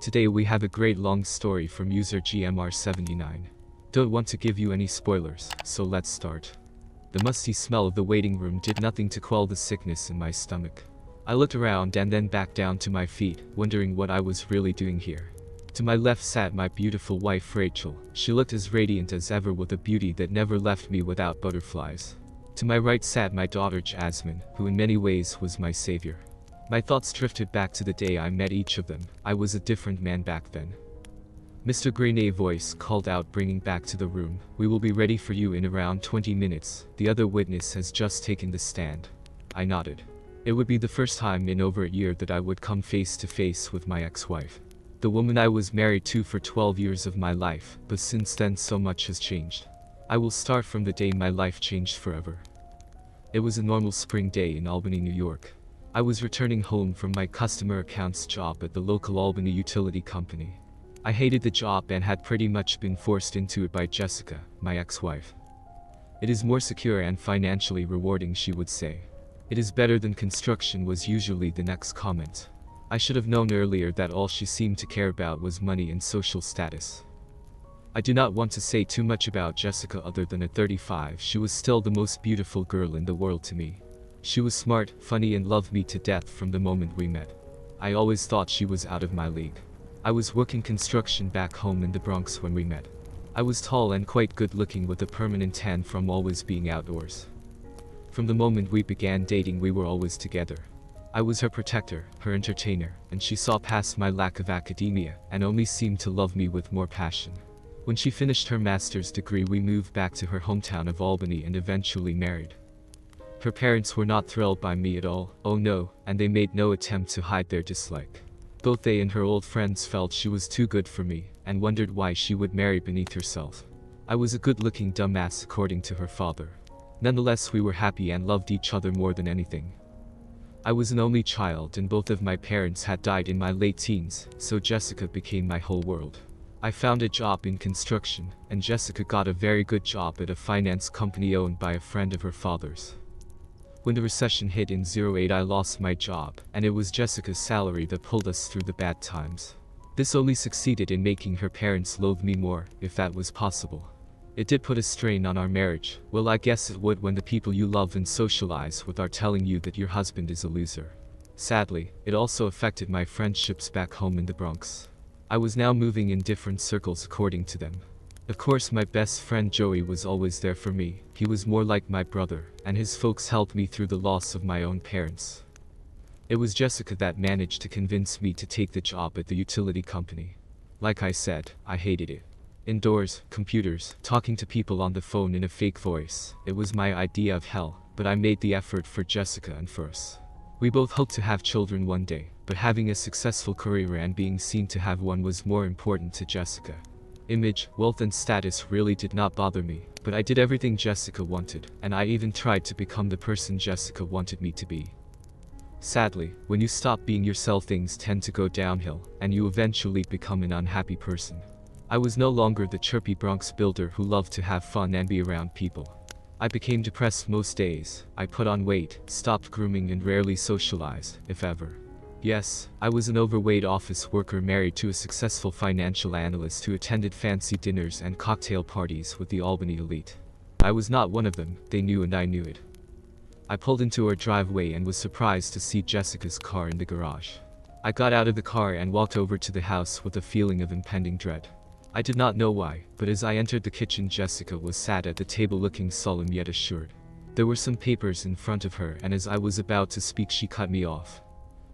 Today we have a great long story from user GMR79. Don't want to give you any spoilers, so let's start. The musty smell of the waiting room did nothing to quell the sickness in my stomach. I looked around and then back down to my feet, wondering what I was really doing here. To my left sat my beautiful wife Rachel. She looked as radiant as ever with a beauty that never left me without butterflies. To my right sat my daughter Jasmine, who in many ways was my savior. My thoughts drifted back to the day I met each of them. I was a different man back then. Mr. Greenay's voice called out, bringing back to the room. "We will be ready for you in around 20 minutes. The other witness has just taken the stand." I nodded. It would be the first time in over a year that I would come face to face with my ex-wife. The woman I was married to for 12 years of my life, but since then so much has changed. I will start from the day my life changed forever. It was a normal spring day in Albany, New York. I was returning home from my customer accounts job at the local Albany utility company. I hated the job and had pretty much been forced into it by Jessica, my ex-wife. "It is more secure and financially rewarding," she would say. "It is better than construction," was usually the next comment. I should have known earlier that all she seemed to care about was money and social status. I do not want to say too much about Jessica other than at 35 she was still the most beautiful girl in the world to me. She was smart, funny and loved me to death from the moment we met. I always thought she was out of my league. I was working construction back home in the Bronx when we met. I was tall and quite good looking with a permanent tan from always being outdoors. From the moment we began dating we were always together. I was her protector, her entertainer, and she saw past my lack of academia and only seemed to love me with more passion. When she finished her master's degree we moved back to her hometown of Albany and eventually married. Her parents were not thrilled by me at all, oh no, and they made no attempt to hide their dislike. Both they and her old friends felt she was too good for me, and wondered why she would marry beneath herself. I was a good-looking dumbass according to her father. Nonetheless we were happy and loved each other more than anything. I was an only child and both of my parents had died in my late teens, so Jessica became my whole world. I found a job in construction, and Jessica got a very good job at a finance company owned by a friend of her father's. When the recession hit in 2008 I lost my job, and it was Jessica's salary that pulled us through the bad times. This only succeeded in making her parents loathe me more, if that was possible. It did put a strain on our marriage. Well, I guess it would when the people you love and socialize with are telling you that your husband is a loser. Sadly, it also affected my friendships back home in the Bronx. I was now moving in different circles according to them. Of course my best friend Joey was always there for me. He was more like my brother, and his folks helped me through the loss of my own parents. It was Jessica that managed to convince me to take the job at the utility company. Like I said, I hated it. Indoors, computers, talking to people on the phone in a fake voice. It was my idea of hell, but I made the effort for Jessica and for us. We both hoped to have children one day, but having a successful career and being seen to have one was more important to Jessica. Image, wealth and status really did not bother me, but I did everything Jessica wanted, and I even tried to become the person Jessica wanted me to be. Sadly, when you stop being yourself things tend to go downhill, and you eventually become an unhappy person. I was no longer the chirpy Bronx builder who loved to have fun and be around people. I became depressed most days. I put on weight, stopped grooming and rarely socialized, if ever. Yes, I was an overweight office worker married to a successful financial analyst who attended fancy dinners and cocktail parties with the Albany elite. I was not one of them, they knew and I knew it. I pulled into our driveway and was surprised to see Jessica's car in the garage. I got out of the car and walked over to the house with a feeling of impending dread. I did not know why, but as I entered the kitchen Jessica was sat at the table looking solemn yet assured. There were some papers in front of her and as I was about to speak she cut me off.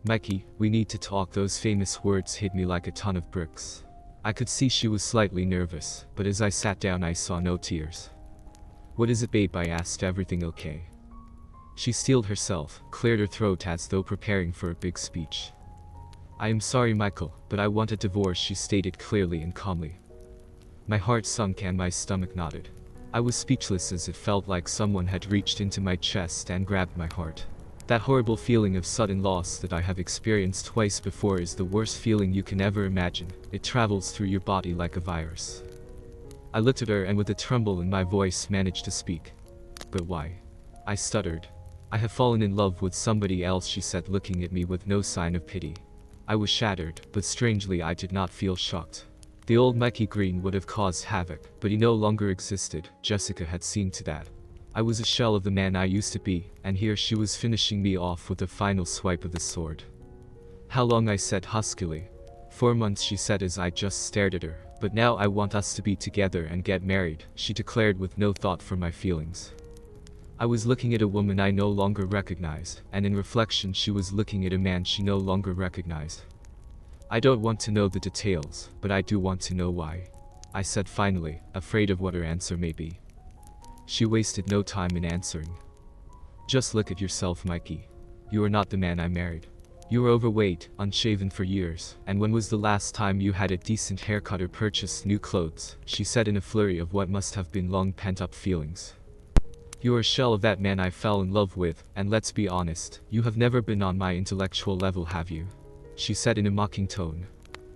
"Mikey, we need to talk." Those famous words hit me like a ton of bricks. I could see she was slightly nervous, but as I sat down I saw no tears. "What is it, babe?" I asked. "Everything okay?" She steeled herself, cleared her throat as though preparing for a big speech. "I am sorry, Michael, but I want a divorce," she stated clearly and calmly. My heart sunk and my stomach knotted. I was speechless as it felt like someone had reached into my chest and grabbed my heart. That horrible feeling of sudden loss that I have experienced twice before is the worst feeling you can ever imagine. It travels through your body like a virus. I looked at her and with a tremble in my voice managed to speak. "But why?" I stuttered. "I have fallen in love with somebody else," she said, looking at me with no sign of pity. I was shattered, but strangely I did not feel shocked. The old Mikey Green would have caused havoc, but he no longer existed. Jessica had seen to that. I was a shell of the man I used to be, and here she was finishing me off with a final swipe of the sword. How long, I said huskily. 4 months, she said as I just stared at her. But now I want us to be together and get married, she declared with no thought for my feelings. I was looking at a woman I no longer recognized, and in reflection she was looking at a man she no longer recognized. I don't want to know the details, but I do want to know why, I said finally, afraid of what her answer may be. She wasted no time in answering. Just look at yourself, Mikey. You are not the man I married. You were overweight, unshaven for years, and when was the last time you had a decent haircut or purchased new clothes, she said in a flurry of what must have been long pent-up feelings. You are a shell of that man I fell in love with, and let's be honest, you have never been on my intellectual level, have you? She said in a mocking tone.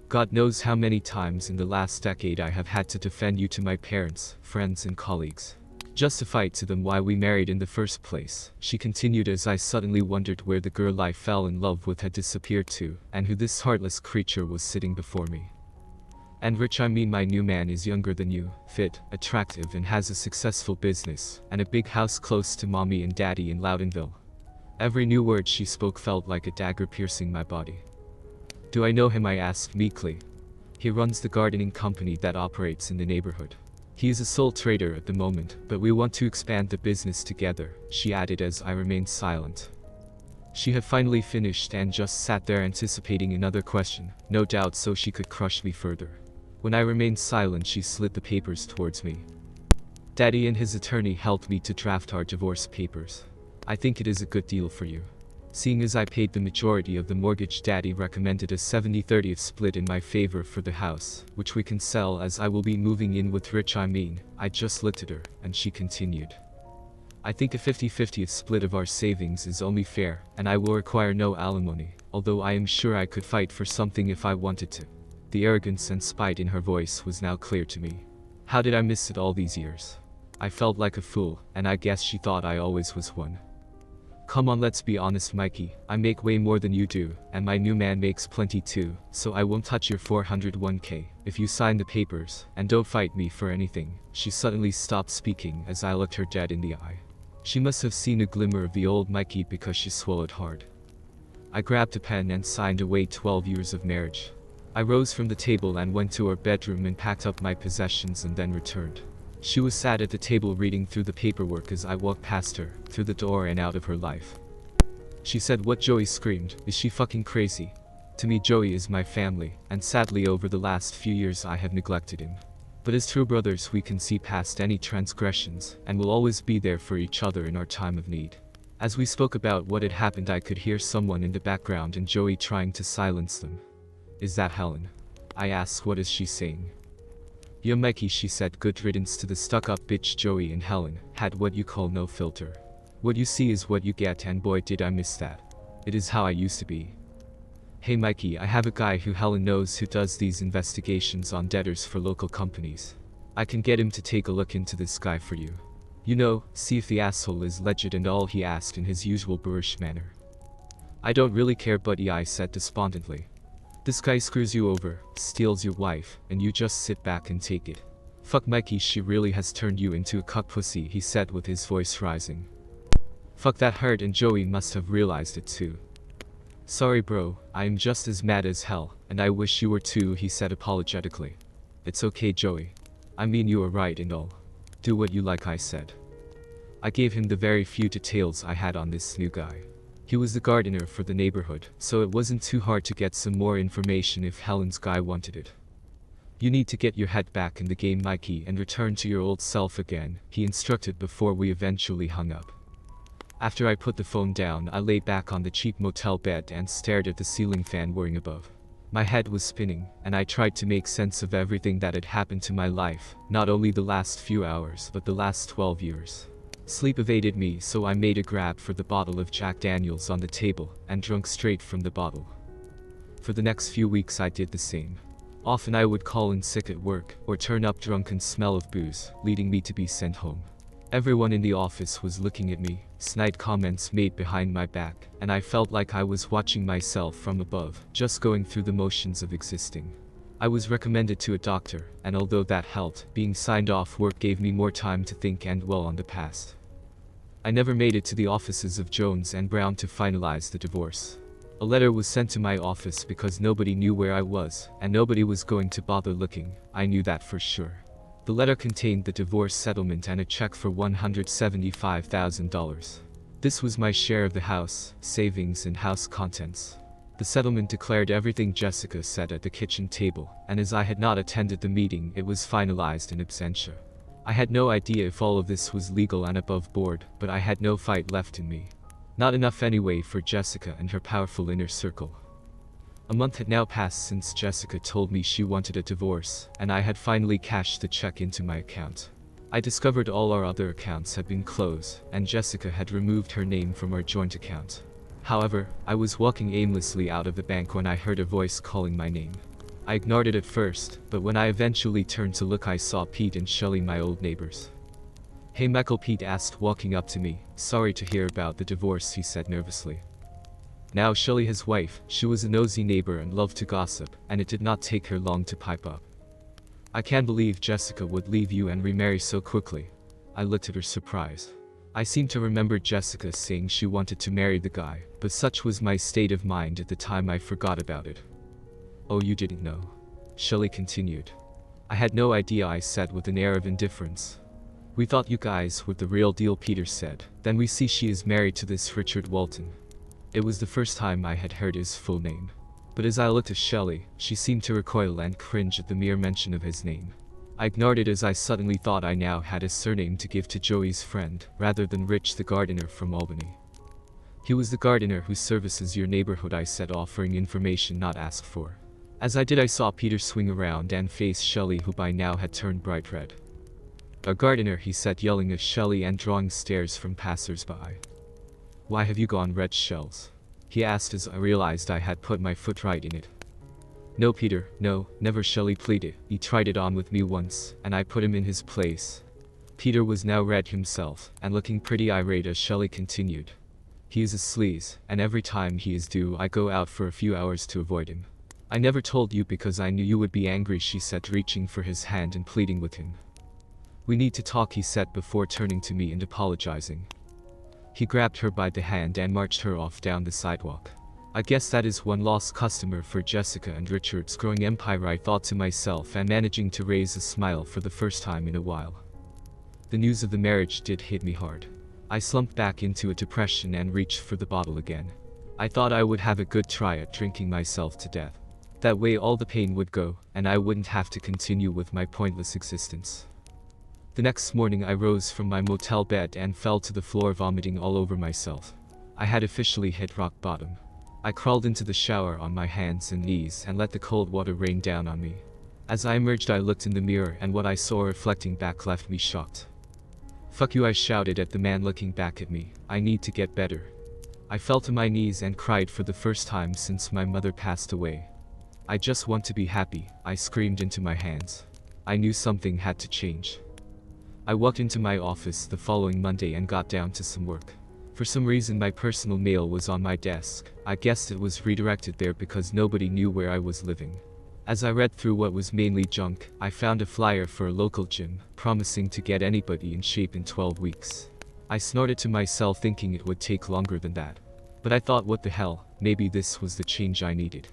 God knows how many times in the last decade I have had to defend you to my parents, friends and colleagues. Justify to them why we married in the first place, she continued as I suddenly wondered where the girl I fell in love with had disappeared to, and who this heartless creature was sitting before me. And rich, I mean my new man is younger than you, fit, attractive and has a successful business, and a big house close to mommy and daddy in Loudonville. Every new word she spoke felt like a dagger piercing my body. Do I know him? I asked meekly. He runs the gardening company that operates in the neighborhood. He is a sole trader at the moment, but we want to expand the business together, she added as I remained silent. She had finally finished and just sat there anticipating another question, no doubt so she could crush me further. When I remained silent, she slid the papers towards me. Daddy and his attorney helped me to draft our divorce papers. I think it is a good deal for you. Seeing as I paid the majority of the mortgage, Daddy recommended a 70-30 split in my favor for the house, which we can sell as I will be moving in with Rich. I just looked at her, and she continued. I think a 50-50 split of our savings is only fair, and I will require no alimony, although I am sure I could fight for something if I wanted to. The arrogance and spite in her voice was now clear to me. How did I miss it all these years? I felt like a fool, and I guess she thought I always was one. Come on, let's be honest, Mikey, I make way more than you do, and my new man makes plenty too, so I won't touch your 401k if you sign the papers, and don't fight me for anything. She suddenly stopped speaking as I looked her dead in the eye. She must have seen a glimmer of the old Mikey because she swallowed hard. I grabbed a pen and signed away 12 years of marriage. I rose from the table and went to our bedroom and packed up my possessions and then returned. She was sat at the table reading through the paperwork as I walked past her, through the door and out of her life. She said, "What?" Joey screamed. "Is she fucking crazy?" To me, Joey is my family, and sadly over the last few years I have neglected him. But as true brothers we can see past any transgressions, and will always be there for each other in our time of need. As we spoke about what had happened, I could hear someone in the background and Joey trying to silence them. "Is that Helen?" I asked. "What is she saying?" "Yo Mikey," she said. "Good riddance to the stuck-up bitch." Joey and Helen had what you call no filter. What you see is what you get, and boy did I miss that. It is how I used to be. "Hey Mikey, I have a guy who Helen knows who does these investigations on debtors for local companies. I can get him to take a look into this guy for you. You know, see if the asshole is legit and all," he asked in his usual boorish manner. "I don't really care, buddy," I said despondently. "This guy screws you over, steals your wife, and you just sit back and take it." "Fuck Mikey, she really has turned you into a cuck pussy," he said with his voice rising. "Fuck, that hurt, and Joey must have realized it too." "Sorry bro, I am just as mad as hell, and I wish you were too," he said apologetically. "It's okay Joey. I mean, you are right and all. Do what you like," I said. I gave him the very few details I had on this new guy. He was the gardener for the neighborhood, so it wasn't too hard to get some more information if Helen's guy wanted it. "You need to get your head back in the game, Mikey, and return to your old self again," he instructed before we eventually hung up. After I put the phone down, I lay back on the cheap motel bed and stared at the ceiling fan whirring above. My head was spinning, and I tried to make sense of everything that had happened to my life, not only the last few hours but the last 12 years. Sleep evaded me, so I made a grab for the bottle of Jack Daniels on the table and drank straight from the bottle. For the next few weeks I did the same. Often I would call in sick at work, or turn up drunk and smell of booze, leading me to be sent home. Everyone in the office was looking at me, snide comments made behind my back, and I felt like I was watching myself from above, just going through the motions of existing. I was recommended to a doctor, and although that helped, being signed off work gave me more time to think and dwell on the past. I never made it to the offices of Jones and Brown to finalize the divorce. A letter was sent to my office because nobody knew where I was, and nobody was going to bother looking. I knew that for sure. The letter contained the divorce settlement and a check for $175,000. This was my share of the house, savings and house contents. The settlement declared everything Jessica said at the kitchen table, and as I had not attended the meeting, it was finalized in absentia. I had no idea if all of this was legal and above board, but I had no fight left in me. Not enough anyway for Jessica and her powerful inner circle. A month had now passed since Jessica told me she wanted a divorce, and I had finally cashed the check into my account. I discovered all our other accounts had been closed, and Jessica had removed her name from our joint account. However, I was walking aimlessly out of the bank when I heard a voice calling my name. I ignored it at first, but when I eventually turned to look, I saw Pete and Shelley, my old neighbors. "Hey Michael," Pete asked, walking up to me. "Sorry to hear about the divorce," he said nervously. Now Shelley, his wife, she was a nosy neighbor and loved to gossip, and it did not take her long to pipe up. "I can't believe Jessica would leave you and remarry so quickly." I looked at her surprised. I seemed to remember Jessica saying she wanted to marry the guy, but such was my state of mind at the time I forgot about it. "Oh, you didn't know?" Shelley continued. "I had no idea," I said with an air of indifference. "We thought you guys were the real deal," Peter said. "Then we see she is married to this Richard Walton." It was the first time I had heard his full name. But as I looked at Shelley, she seemed to recoil and cringe at the mere mention of his name. I ignored it as I suddenly thought I now had a surname to give to Joey's friend, rather than Rich the gardener from Albany. "He was the gardener who services your neighborhood," I said, offering information not asked for. As I did, I saw Peter swing around and face Shelley, who by now had turned bright red. "A gardener," he said, yelling at Shelley and drawing stares from passers-by. "Why have you gone red, Shells?" he asked as I realized I had put my foot right in it. "No, Peter, no, never," Shelley pleaded. "He tried it on with me once, and I put him in his place." Peter was now red himself, and looking pretty irate as Shelley continued. "He is a sleaze, and every time he is due I go out for a few hours to avoid him." "I never told you because I knew you would be angry," she said, reaching for his hand and pleading with him. "We need to talk," he said before turning to me and apologizing. He grabbed her by the hand and marched her off down the sidewalk. I guess that is one lost customer for Jessica and Richard's growing empire, I thought to myself, and managing to raise a smile for the first time in a while. The news of the marriage did hit me hard. I slumped back into a depression and reached for the bottle again. I thought I would have a good try at drinking myself to death. That way all the pain would go, and I wouldn't have to continue with my pointless existence. The next morning I rose from my motel bed and fell to the floor, vomiting all over myself. I had officially hit rock bottom. I crawled into the shower on my hands and knees and let the cold water rain down on me. As I emerged, I looked in the mirror, and what I saw reflecting back left me shocked. "Fuck you," I shouted at the man looking back at me. "I need to get better." I fell to my knees and cried for the first time since my mother passed away. "I just want to be happy," I screamed into my hands. I knew something had to change. I walked into my office the following Monday and got down to some work. For some reason my personal mail was on my desk. I guessed it was redirected there because nobody knew where I was living. As I read through what was mainly junk, I found a flyer for a local gym, promising to get anybody in shape in 12 weeks. I snorted to myself, thinking it would take longer than that. But I thought, what the hell, maybe this was the change I needed.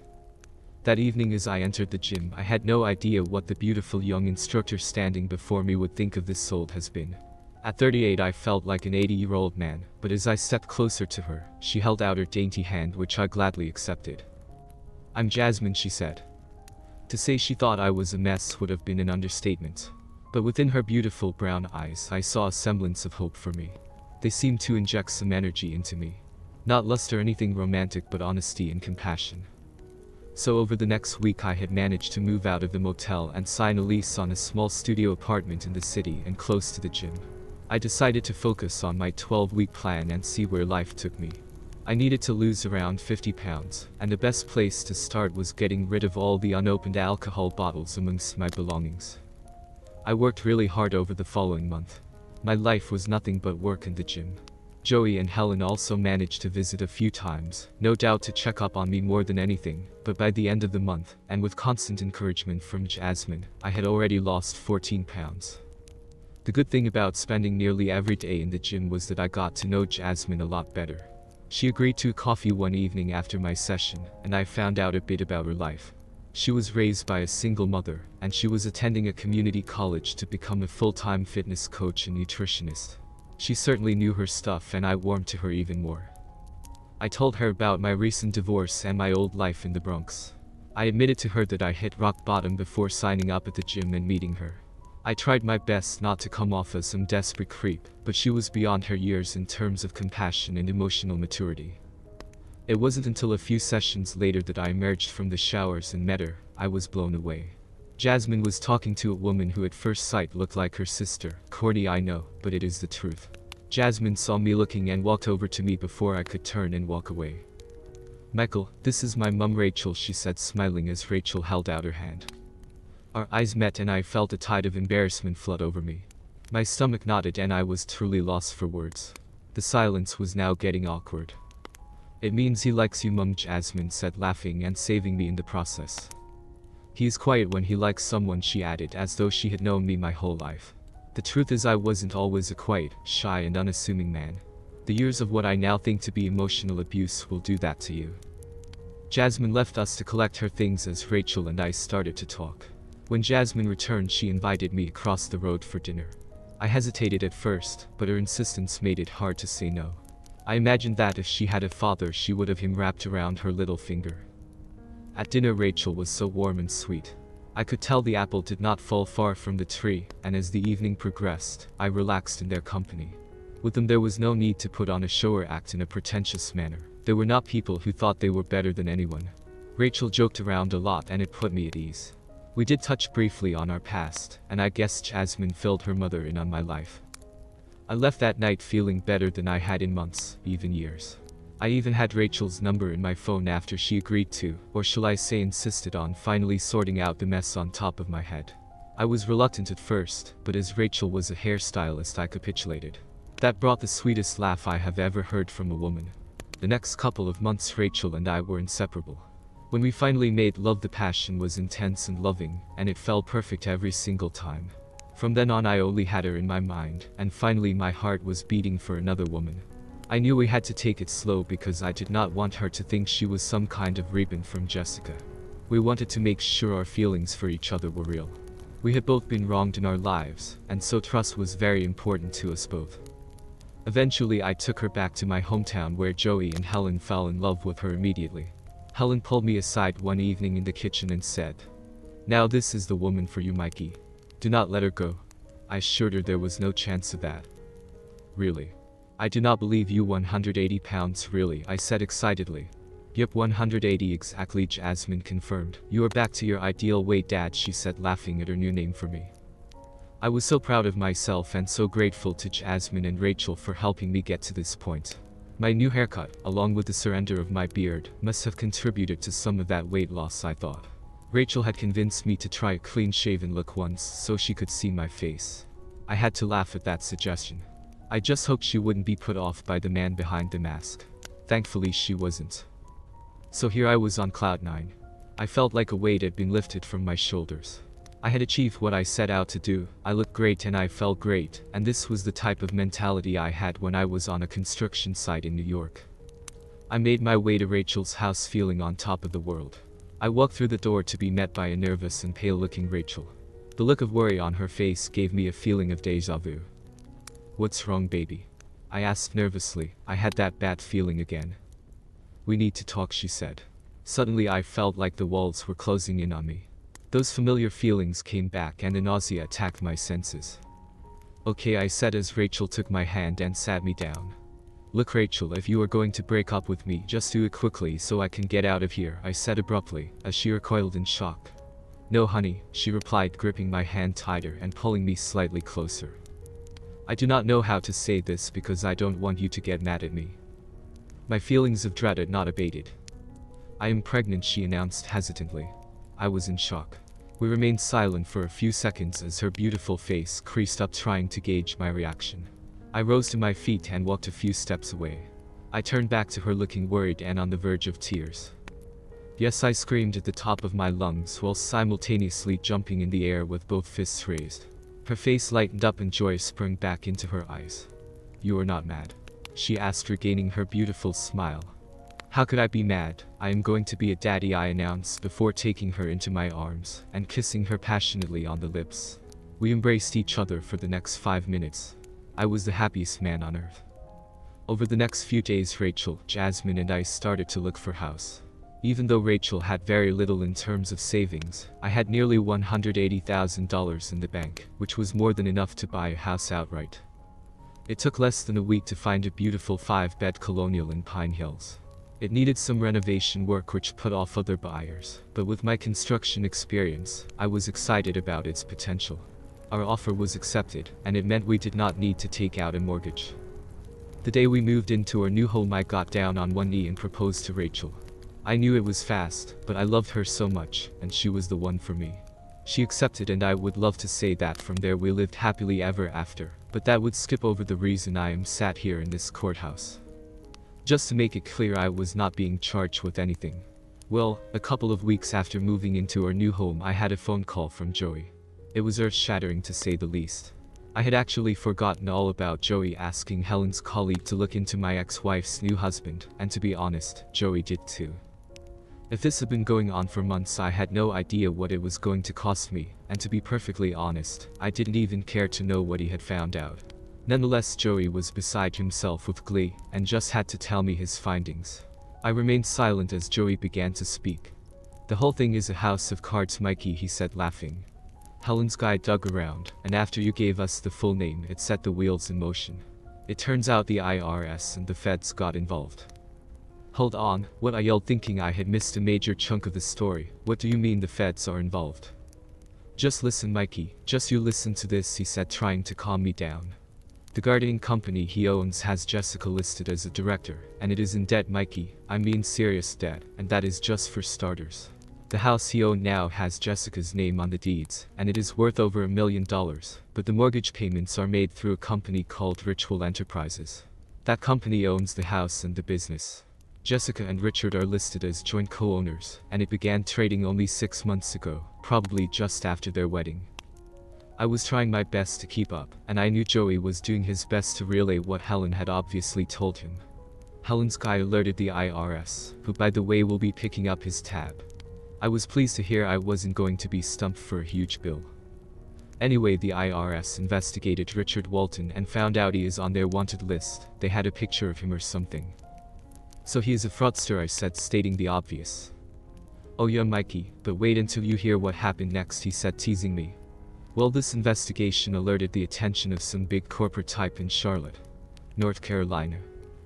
That evening as I entered the gym, I had no idea what the beautiful young instructor standing before me would think of this soul has been. At 38 I felt like an 80-year-old man, but as I stepped closer to her, she held out her dainty hand, which I gladly accepted. "I'm Jasmine," she said. To say she thought I was a mess would have been an understatement. But within her beautiful brown eyes I saw a semblance of hope for me. They seemed to inject some energy into me. Not lust or anything romantic, but honesty and compassion. So over the next week I had managed to move out of the motel and sign a lease on a small studio apartment in the city and close to the gym. I decided to focus on my 12-week plan and see where life took me. I needed to lose around 50 pounds, and the best place to start was getting rid of all the unopened alcohol bottles amongst my belongings. I worked really hard over the following month. My life was nothing but work and the gym. Joey and Helen also managed to visit a few times, no doubt to check up on me more than anything, but by the end of the month, and with constant encouragement from Jasmine, I had already lost 14 pounds. The good thing about spending nearly every day in the gym was that I got to know Jasmine a lot better. She agreed to coffee one evening after my session, and I found out a bit about her life. She was raised by a single mother, and she was attending a community college to become a full-time fitness coach and nutritionist. She certainly knew her stuff, and I warmed to her even more. I told her about my recent divorce and my old life in the Bronx. I admitted to her that I hit rock bottom before signing up at the gym and meeting her. I tried my best not to come off as some desperate creep, but she was beyond her years in terms of compassion and emotional maturity. It wasn't until a few sessions later that I emerged from the showers and met her. I was blown away. Jasmine was talking to a woman who at first sight looked like her sister. Corny, I know, but it is the truth. Jasmine saw me looking and walked over to me before I could turn and walk away. "Michael, this is my mum Rachel," she said, smiling as Rachel held out her hand. Our eyes met and I felt a tide of embarrassment flood over me. My stomach knotted and I was truly lost for words. The silence was now getting awkward. "It means he likes you, Mum," Jasmine said, laughing and saving me in the process. "He is quiet when he likes someone," she added, as though she had known me my whole life. The truth is, I wasn't always a quiet, shy and unassuming man. The years of what I now think to be emotional abuse will do that to you. Jasmine left us to collect her things as Rachel and I started to talk. When Jasmine returned, she invited me across the road for dinner. I hesitated at first, but her insistence made it hard to say no. I imagined that if she had a father, she would have him wrapped around her little finger. At dinner, Rachel was so warm and sweet. I could tell the apple did not fall far from the tree, and as the evening progressed, I relaxed in their company. With them there was no need to put on a show or act in a pretentious manner. They were not people who thought they were better than anyone. Rachel joked around a lot and it put me at ease. We did touch briefly on our past, and I guess Jasmine filled her mother in on my life. I left that night feeling better than I had in months, even years. I even had Rachel's number in my phone after she agreed to, or shall I say insisted on, finally sorting out the mess on top of my head. I was reluctant at first, but as Rachel was a hairstylist, I capitulated. That brought the sweetest laugh I have ever heard from a woman. The next couple of months Rachel and I were inseparable. When we finally made love, the passion was intense and loving, and it felt perfect every single time. From then on I only had her in my mind, and finally my heart was beating for another woman. I knew we had to take it slow because I did not want her to think she was some kind of rebound from Jessica. We wanted to make sure our feelings for each other were real. We had both been wronged in our lives, and so trust was very important to us both. Eventually I took her back to my hometown where Joey and Helen fell in love with her immediately. Helen pulled me aside one evening in the kitchen and said, "Now this is the woman for you, Mikey. Do not let her go." I assured her there was no chance of that. "Really? I do not believe you. 180 pounds, really?" I said excitedly. "Yep, 180 exactly," Jasmine confirmed. "You are back to your ideal weight, Dad," she said, laughing at her new name for me. I was so proud of myself and so grateful to Jasmine and Rachel for helping me get to this point. My new haircut, along with the surrender of my beard, must have contributed to some of that weight loss, I thought. Rachel had convinced me to try a clean-shaven look once so she could see my face. I had to laugh at that suggestion. I just hoped she wouldn't be put off by the man behind the mask. Thankfully she wasn't. So here I was on cloud 9. I felt like a weight had been lifted from my shoulders. I had achieved what I set out to do. I looked great and I felt great, and this was the type of mentality I had when I was on a construction site in New York. I made my way to Rachel's house feeling on top of the world. I walked through the door to be met by a nervous and pale-looking Rachel. The look of worry on her face gave me a feeling of déjà vu. "What's wrong, baby?" I asked nervously. I had that bad feeling again. "We need to talk," she said. Suddenly I felt like the walls were closing in on me. Those familiar feelings came back and the nausea attacked my senses. "Okay," I said as Rachel took my hand and sat me down. "Look, Rachel, if you are going to break up with me, just do it quickly so I can get out of here," I said abruptly, as she recoiled in shock. "No, honey," she replied, gripping my hand tighter and pulling me slightly closer. "I do not know how to say this because I don't want you to get mad at me." My feelings of dread had not abated. "I am pregnant," she announced hesitantly. I was in shock. We remained silent for a few seconds as her beautiful face creased up trying to gauge my reaction. I rose to my feet and walked a few steps away. I turned back to her looking worried and on the verge of tears. Yes, I screamed at the top of my lungs while simultaneously jumping in the air with both fists raised. Her face lightened up and joy sprang back into her eyes. "You are not mad?" she asked, regaining her beautiful smile. "How could I be mad? I am going to be a daddy," I announced before taking her into my arms and kissing her passionately on the lips. We embraced each other for the next 5 minutes. I was the happiest man on earth. Over the next few days, Rachel, Jasmine and I started to look for a house. Even though Rachel had very little in terms of savings, I had nearly $180,000 in the bank, which was more than enough to buy a house outright. It took less than a week to find a beautiful 5-bed colonial in Pine Hills. It needed some renovation work which put off other buyers, but with my construction experience, I was excited about its potential. Our offer was accepted, and it meant we did not need to take out a mortgage. The day we moved into our new home, I got down on one knee and proposed to Rachel. I knew it was fast, but I loved her so much, and she was the one for me. She accepted, and I would love to say that from there we lived happily ever after, but that would skip over the reason I am sat here in this courthouse. Just to make it clear, I was not being charged with anything. Well, a couple of weeks after moving into our new home, I had a phone call from Joey. It was earth-shattering to say the least. I had actually forgotten all about Joey asking Helen's colleague to look into my ex-wife's new husband, and to be honest, Joey did too. If this had been going on for months, I had no idea what it was going to cost me, and to be perfectly honest, I didn't even care to know what he had found out. Nonetheless, Joey was beside himself with glee, and just had to tell me his findings. I remained silent as Joey began to speak. "The whole thing is a house of cards, Mikey," he said, laughing. "Helen's guy dug around, and after you gave us the full name, it set the wheels in motion. It turns out the IRS and the feds got involved." "Hold on," what I yelled, thinking I had missed a major chunk of the story. "What do you mean the feds are involved?" "Just listen, Mikey, just you listen to this," he said, trying to calm me down. "The gardening company he owns has Jessica listed as a director, and it is in debt, Mikey. I mean serious debt, and that is just for starters. The house he owns now has Jessica's name on the deeds, and it is worth over $1 million, but the mortgage payments are made through a company called Ritual Enterprises. That company owns the house and the business. Jessica and Richard are listed as joint co-owners, and it began trading only 6 months ago, probably just after their wedding." I was trying my best to keep up, and I knew Joey was doing his best to relay what Helen had obviously told him. Helen's guy alerted the IRS, who by the way will be picking up his tab. I was pleased to hear I wasn't going to be stumped for a huge bill. Anyway, the IRS investigated Richard Walton and found out he is on their wanted list. They had a picture of him or something. "So he is a fraudster," I said, stating the obvious. "Oh yeah, Mikey, but wait until you hear what happened next," he said, teasing me. "Well, this investigation alerted the attention of some big corporate type in Charlotte, North Carolina."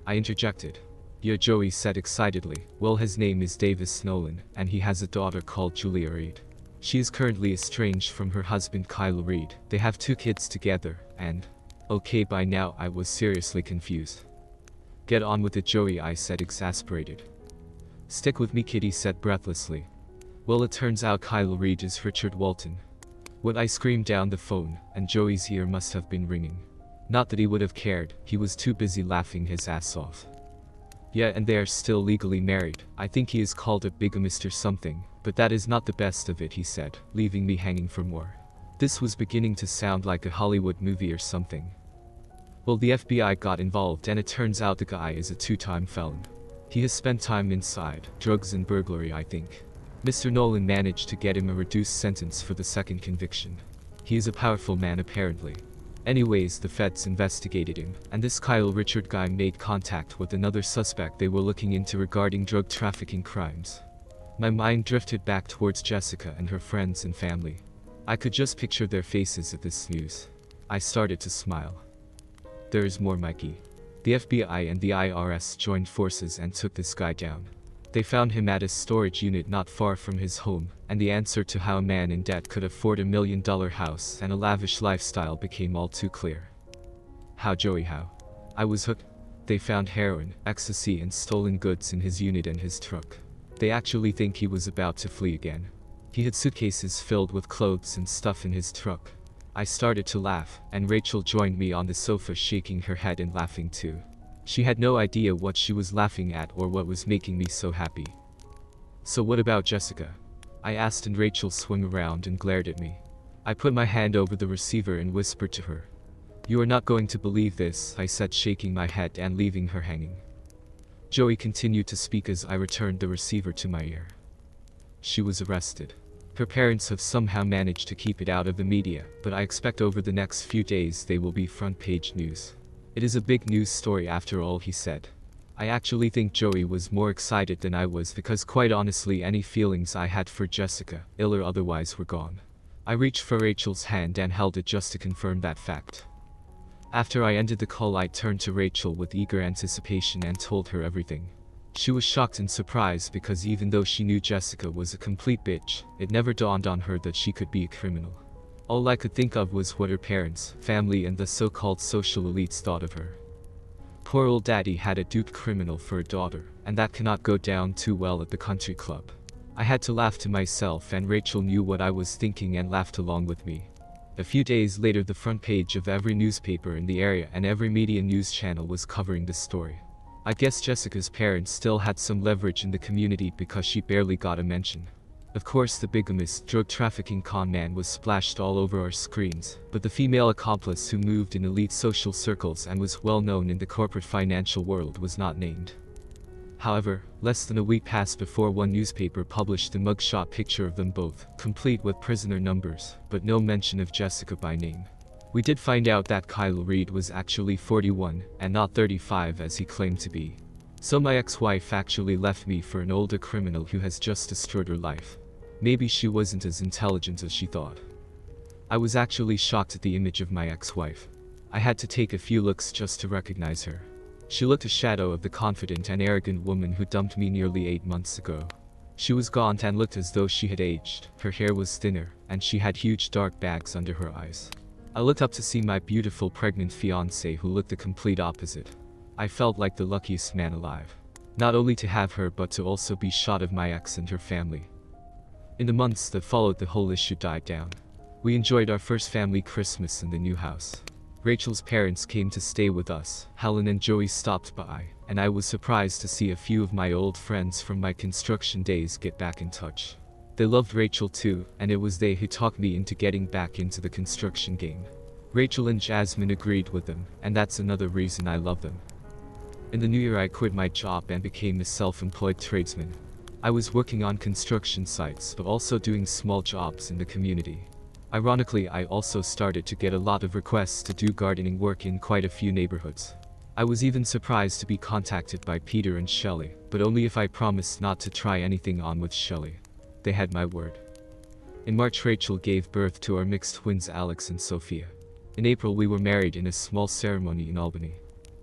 I interjected. "Yeah," Joey said excitedly. "Well, his name is Davis Nolan, and he has a daughter called Julia Reed. She is currently estranged from her husband Kyle Reed. They have 2 kids together, and..." Okay, by now I was seriously confused. "Get on with it, Joey," I said, exasperated. "Stick with me, kid," he said breathlessly. "Well, it turns out Kyle Reed is Richard Walton." What, I screamed down the phone, and Joey's ear must have been ringing. Not that he would have cared, he was too busy laughing his ass off. "Yeah, and they are still legally married. I think he is called a bigamist or something, but that is not the best of it," he said, leaving me hanging for more. This was beginning to sound like a Hollywood movie or something. Well, the FBI got involved, and it turns out the guy is a 2-time felon. He has spent time inside, drugs and burglary, I think. Mr. Nolan managed to get him a reduced sentence for the 2nd conviction. He is a powerful man apparently. Anyways, the feds investigated him, and this Kyle Richard guy made contact with another suspect they were looking into regarding drug trafficking crimes. My mind drifted back towards Jessica and her friends and family. I could just picture their faces at this news. I started to smile. There is more, Mikey. The FBI and the IRS joined forces and took this guy down. They found him at a storage unit not far from his home, and the answer to how a man in debt could afford $1 million house and a lavish lifestyle became all too clear. How, Joey, how? I was hooked. They found heroin, ecstasy and stolen goods in his unit and his truck. They actually think he was about to flee again. He had suitcases filled with clothes and stuff in his truck. I started to laugh, and Rachel joined me on the sofa, shaking her head and laughing too. She had no idea what she was laughing at or what was making me so happy. "So what about Jessica?" I asked, and Rachel swung around and glared at me. I put my hand over the receiver and whispered to her. "You are not going to believe this," I said, shaking my head and leaving her hanging. Joey continued to speak as I returned the receiver to my ear. "She was arrested. Her parents have somehow managed to keep it out of the media, but I expect over the next few days they will be front page news. It is a big news story after all," he said. I actually think Joey was more excited than I was, because quite honestly any feelings I had for Jessica, ill or otherwise, were gone. I reached for Rachel's hand and held it just to confirm that fact. After I ended the call, I turned to Rachel with eager anticipation and told her everything. She was shocked and surprised, because even though she knew Jessica was a complete bitch, it never dawned on her that she could be a criminal. All I could think of was what her parents, family and the so-called social elites thought of her. Poor old daddy had a duped criminal for a daughter, and that cannot go down too well at the country club. I had to laugh to myself, and Rachel knew what I was thinking and laughed along with me. A few days later, the front page of every newspaper in the area and every media news channel was covering this story. I guess Jessica's parents still had some leverage in the community, because she barely got a mention. Of course, the bigamist, drug trafficking con man was splashed all over our screens, but the female accomplice who moved in elite social circles and was well known in the corporate financial world was not named. However, less than a week passed before one newspaper published the mugshot picture of them both, complete with prisoner numbers, but no mention of Jessica by name. We did find out that Kyle Reed was actually 41, and not 35 as he claimed to be. So my ex-wife actually left me for an older criminal who has just destroyed her life. Maybe she wasn't as intelligent as she thought. I was actually shocked at the image of my ex-wife. I had to take a few looks just to recognize her. She looked a shadow of the confident and arrogant woman who dumped me nearly 8 months ago. She was gaunt and looked as though she had aged. Her hair was thinner, and she had huge dark bags under her eyes. I looked up to see my beautiful pregnant fiancée, who looked the complete opposite. I felt like the luckiest man alive. Not only to have her, but to also be shot of my ex and her family. In the months that followed, the whole issue died down. We enjoyed our first family Christmas in the new house. Rachel's parents came to stay with us, Helen and Joey stopped by, and I was surprised to see a few of my old friends from my construction days get back in touch. They loved Rachel too, and it was they who talked me into getting back into the construction game. Rachel and Jasmine agreed with them, and that's another reason I love them. In the new year, I quit my job and became a self-employed tradesman. I was working on construction sites, but also doing small jobs in the community. Ironically, I also started to get a lot of requests to do gardening work in quite a few neighborhoods. I was even surprised to be contacted by Peter and Shelley, but only if I promised not to try anything on with Shelley. They had my word. In March, Rachel gave birth to our mixed twins Alex and Sophia. In April, we were married in a small ceremony in Albany.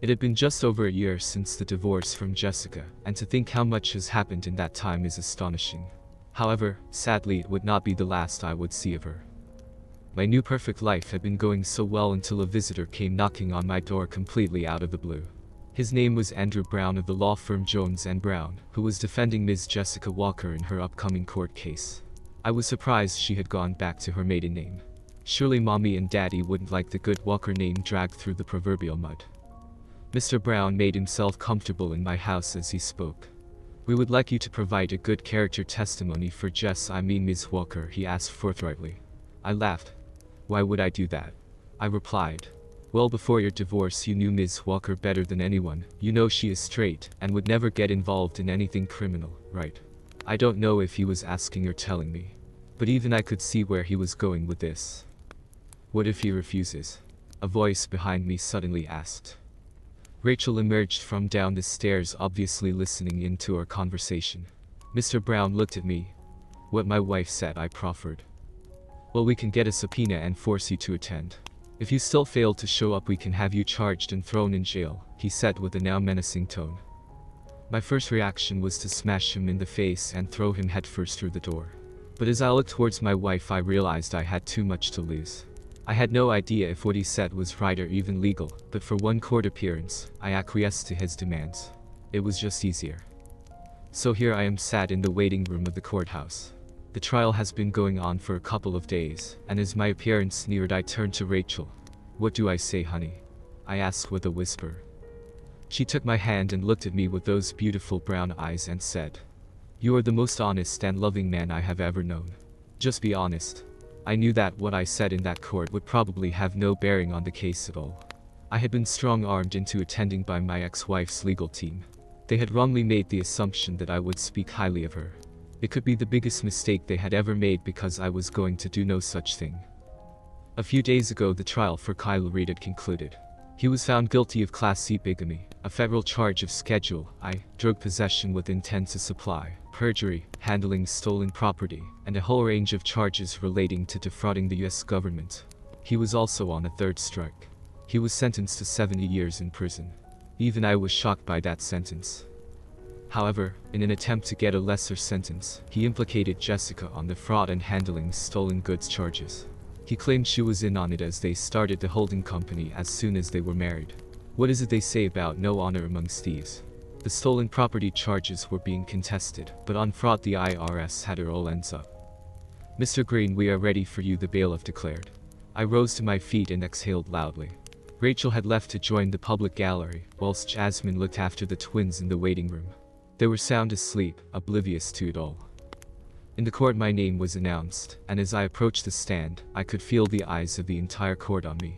It had been just over a year since the divorce from Jessica, and to think how much has happened in that time is astonishing. However, sadly, it would not be the last I would see of her. My new perfect life had been going so well until a visitor came knocking on my door completely out of the blue. His name was Andrew Brown of the law firm Jones & Brown, who was defending Ms. Jessica Walker in her upcoming court case. I was surprised she had gone back to her maiden name. Surely mommy and daddy wouldn't like the good Walker name dragged through the proverbial mud. Mr. Brown made himself comfortable in my house as he spoke. "We would like you to provide a good character testimony for Ms. Walker," he asked forthrightly. I laughed. "Why would I do that?" I replied. "Well, before your divorce you knew Ms. Walker better than anyone. You know she is straight, and would never get involved in anything criminal, right?" I don't know if he was asking or telling me, but even I could see where he was going with this. "What if he refuses?" a voice behind me suddenly asked. Rachel emerged from down the stairs, obviously listening in to our conversation. Mr. Brown looked at me. "What my wife said," I proffered. "Well, we can get a subpoena and force you to attend. If you still fail to show up, we can have you charged and thrown in jail," he said with a now menacing tone. My first reaction was to smash him in the face and throw him headfirst through the door. But as I looked towards my wife, I realized I had too much to lose. I had no idea if what he said was right or even legal, but for one court appearance, I acquiesced to his demands. It was just easier. So here I am, sat in the waiting room of the courthouse. The trial has been going on for a couple of days, and as my appearance neared I turned to Rachel. "What do I say, honey?" I asked with a whisper. She took my hand and looked at me with those beautiful brown eyes and said, "You are the most honest and loving man I have ever known. Just be honest." I knew that what I said in that court would probably have no bearing on the case at all. I had been strong-armed into attending by my ex-wife's legal team. They had wrongly made the assumption that I would speak highly of her. It could be the biggest mistake they had ever made because I was going to do no such thing. A few days ago the trial for Kyle Reed had concluded. He was found guilty of Class C bigamy, a federal charge of Schedule I, drug possession with intent to supply, perjury, handling stolen property, and a whole range of charges relating to defrauding the US government. He was also on a third strike. He was sentenced to 70 years in prison. Even I was shocked by that sentence. However, in an attempt to get a lesser sentence, he implicated Jessica on the fraud and handling stolen goods charges. He claimed she was in on it as they started the holding company as soon as they were married. What is it they say about no honor amongst thieves? The stolen property charges were being contested, but on fraud the IRS had her all ends up. "Mr. Green, we are ready for you," the bailiff declared. I rose to my feet and exhaled loudly. Rachel had left to join the public gallery, whilst Jasmine looked after the twins in the waiting room. They were sound asleep, oblivious to it all. In the court my name was announced, and as I approached the stand, I could feel the eyes of the entire court on me.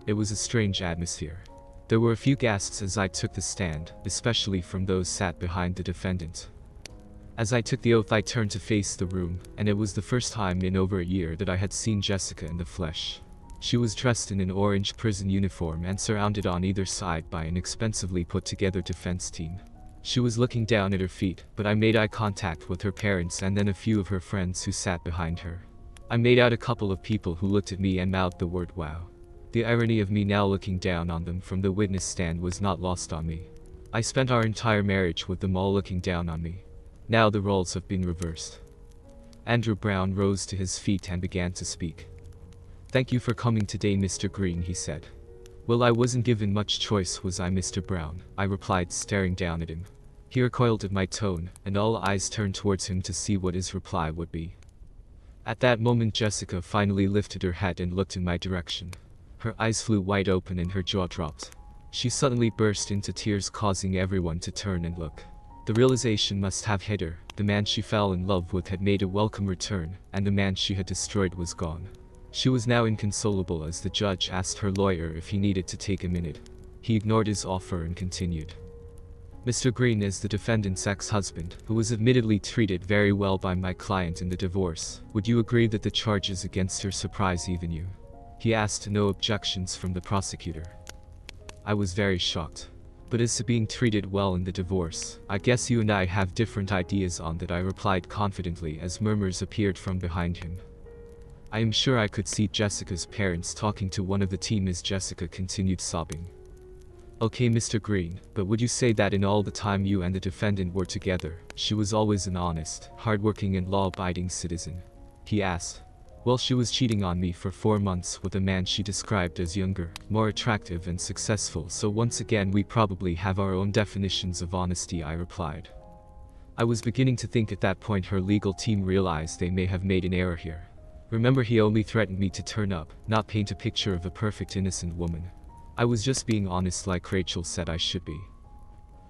It was a strange atmosphere. There were a few gasps as I took the stand, especially from those sat behind the defendant. As I took the oath I turned to face the room, and it was the first time in over a year that I had seen Jessica in the flesh. She was dressed in an orange prison uniform and surrounded on either side by an expensively put-together defense team. She was looking down at her feet, but I made eye contact with her parents and then a few of her friends who sat behind her. I made out a couple of people who looked at me and mouthed the word "wow." The irony of me now looking down on them from the witness stand was not lost on me. I spent our entire marriage with them all looking down on me. Now the roles have been reversed. Andrew Brown rose to his feet and began to speak. "Thank you for coming today, Mr. Green," he said. "Well, I wasn't given much choice, was I, Mr. Brown?" I replied, staring down at him. He recoiled at my tone, and all eyes turned towards him to see what his reply would be. At that moment Jessica finally lifted her head and looked in my direction. Her eyes flew wide open and her jaw dropped. She suddenly burst into tears, causing everyone to turn and look. The realization must have hit her. The man she fell in love with had made a welcome return, and the man she had destroyed was gone. She was now inconsolable as the judge asked her lawyer if he needed to take a minute. He ignored his offer and continued. "Mr. Green is the defendant's ex-husband, who was admittedly treated very well by my client in the divorce. Would you agree that the charges against her surprise even you?" He asked. No objections from the prosecutor. I was very shocked. "But as to being treated well in the divorce, I guess you and I have different ideas on that," I replied confidently as murmurs appeared from behind him. I am sure I could see Jessica's parents talking to one of the team as Jessica continued sobbing. "Okay, Mr. Green, but would you say that in all the time you and the defendant were together, she was always an honest, hardworking and law-abiding citizen?" he asked. "Well, she was cheating on me for 4 months with a man she described as younger, more attractive and successful, so once again we probably have our own definitions of honesty," I replied. I was beginning to think at that point her legal team realized they may have made an error here. Remember, he only threatened me to turn up, not paint a picture of a perfect innocent woman. I was just being honest like Rachel said I should be.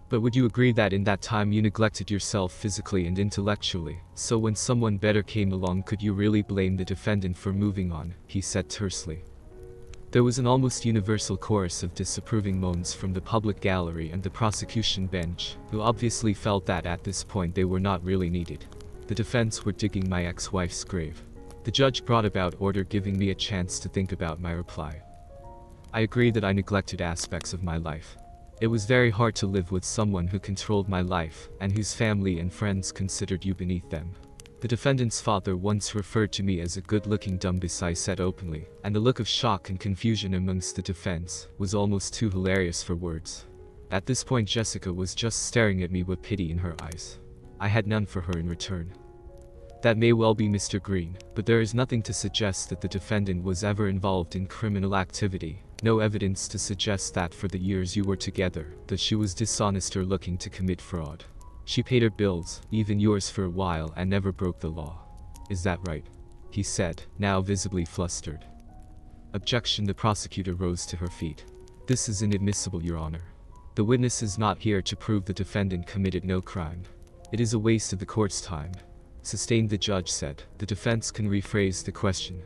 "But would you agree that in that time you neglected yourself physically and intellectually, so when someone better came along could you really blame the defendant for moving on?" he said tersely. There was an almost universal chorus of disapproving moans from the public gallery and the prosecution bench, who obviously felt that at this point they were not really needed. The defense were digging my ex-wife's grave. The judge brought about order, giving me a chance to think about my reply. I agree that I neglected aspects of my life. It was very hard to live with someone who controlled my life, and whose family and friends considered you beneath them. The defendant's father once referred to me as a good-looking dumbass, I said openly, and the look of shock and confusion amongst the defense was almost too hilarious for words. At this point Jessica was just staring at me with pity in her eyes. I had none for her in return. "That may well be, Mr. Green, but there is nothing to suggest that the defendant was ever involved in criminal activity. No evidence to suggest that for the years you were together, that she was dishonest or looking to commit fraud. She paid her bills, even yours for a while, and never broke the law. Is that right? He said, now visibly flustered. Objection. The prosecutor rose to her feet. This is inadmissible, Your Honor. The witness is not here to prove the defendant committed no crime. It is a waste of the court's time. Sustained, the judge said. The defense can rephrase the question.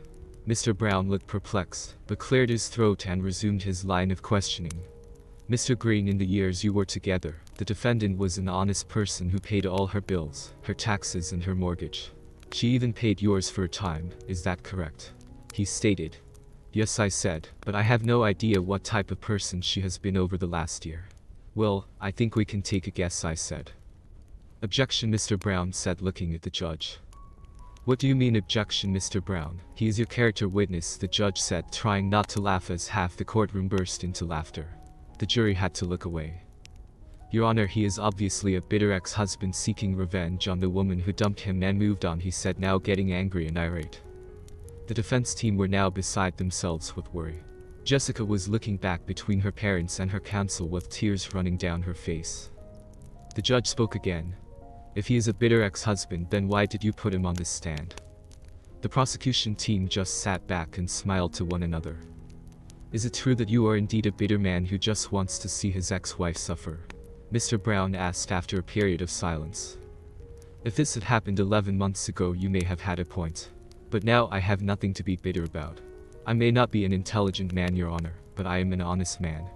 Mr. Brown looked perplexed, but cleared his throat and resumed his line of questioning. Mr. Green, in the years you were together, the defendant was an honest person who paid all her bills, her taxes and her mortgage. She even paid yours for a time, is that correct? He stated. Yes, I said, but I have no idea what type of person she has been over the last year. Well, I think we can take a guess, I said. Objection, Mr. Brown said, looking at the judge. What do you mean, objection, Mr. Brown? He is your character witness, the judge said, trying not to laugh as half the courtroom burst into laughter. The jury had to look away. Your Honor, he is obviously a bitter ex-husband seeking revenge on the woman who dumped him and moved on, he said, now getting angry and irate. The defense team were now beside themselves with worry. Jessica was looking back between her parents and her counsel with tears running down her face. The judge spoke again. If he is a bitter ex-husband, then why did you put him on this stand? The prosecution team just sat back and smiled to one another. Is it true that you are indeed a bitter man who just wants to see his ex-wife suffer? Mr. Brown asked after a period of silence. If this had happened 11 months ago, you may have had a point. But now I have nothing to be bitter about. I may not be an intelligent man, Your Honor, but I am an honest man.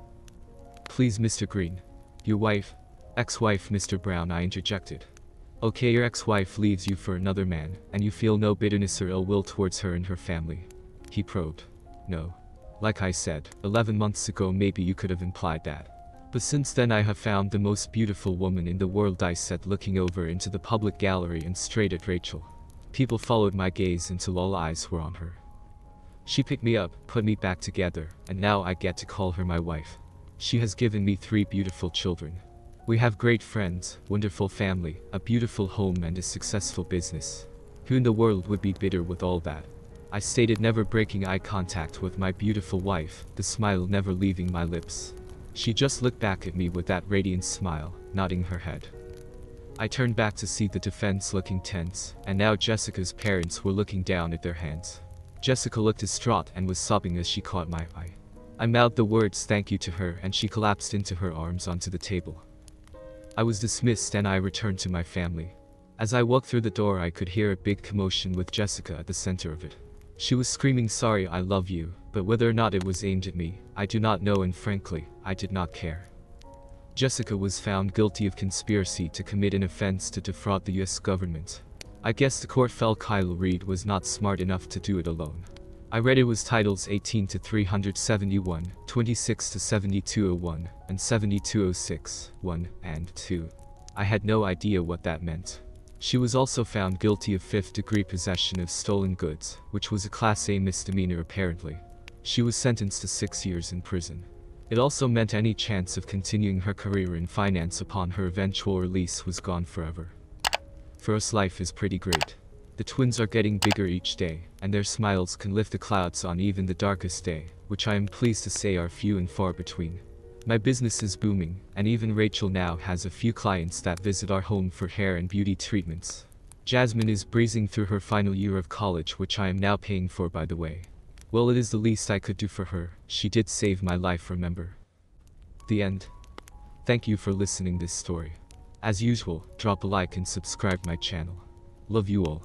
Please, Mr. Green. Your wife? Ex-wife, Mr. Brown, I interjected. Okay, your ex-wife leaves you for another man, and you feel no bitterness or ill will towards her and her family? He probed. No. Like I said, 11 months ago maybe you could have implied that. But since then I have found the most beautiful woman in the world, I said, looking over into the public gallery and straight at Rachel. People followed my gaze until all eyes were on her. She picked me up, put me back together, and now I get to call her my wife. She has given me 3 beautiful children. We have great friends, wonderful family, a beautiful home and a successful business. Who in the world would be bitter with all that? I stated, never breaking eye contact with my beautiful wife, the smile never leaving my lips. She just looked back at me with that radiant smile, nodding her head. I turned back to see the defense looking tense, and now Jessica's parents were looking down at their hands. Jessica looked distraught and was sobbing as she caught my eye. I mouthed the words thank you to her and she collapsed into her arms onto the table. I was dismissed and I returned to my family. As I walked through the door, I could hear a big commotion with Jessica at the center of it. She was screaming, sorry, I love you, but whether or not it was aimed at me, I do not know, and frankly, I did not care. Jessica was found guilty of conspiracy to commit an offense to defraud the US government. I guess the court felt Kyle Reed was not smart enough to do it alone. I read it was titles 18 to 371, 26 to 7201, and 7206, 1 and 2. I had no idea what that meant. She was also found guilty of 5th-degree possession of stolen goods, which was a Class A misdemeanor apparently. She was sentenced to 6 years in prison. It also meant any chance of continuing her career in finance upon her eventual release was gone forever. For us, life is pretty great. The twins are getting bigger each day, and their smiles can lift the clouds on even the darkest day, which I am pleased to say are few and far between. My business is booming, and even Rachel now has a few clients that visit our home for hair and beauty treatments. Jasmine is breezing through her final year of college, which I am now paying for, by the way. Well, it is the least I could do for her. She did save my life, remember? The end. Thank you for listening this story. As usual, drop a like and subscribe my channel. Love you all.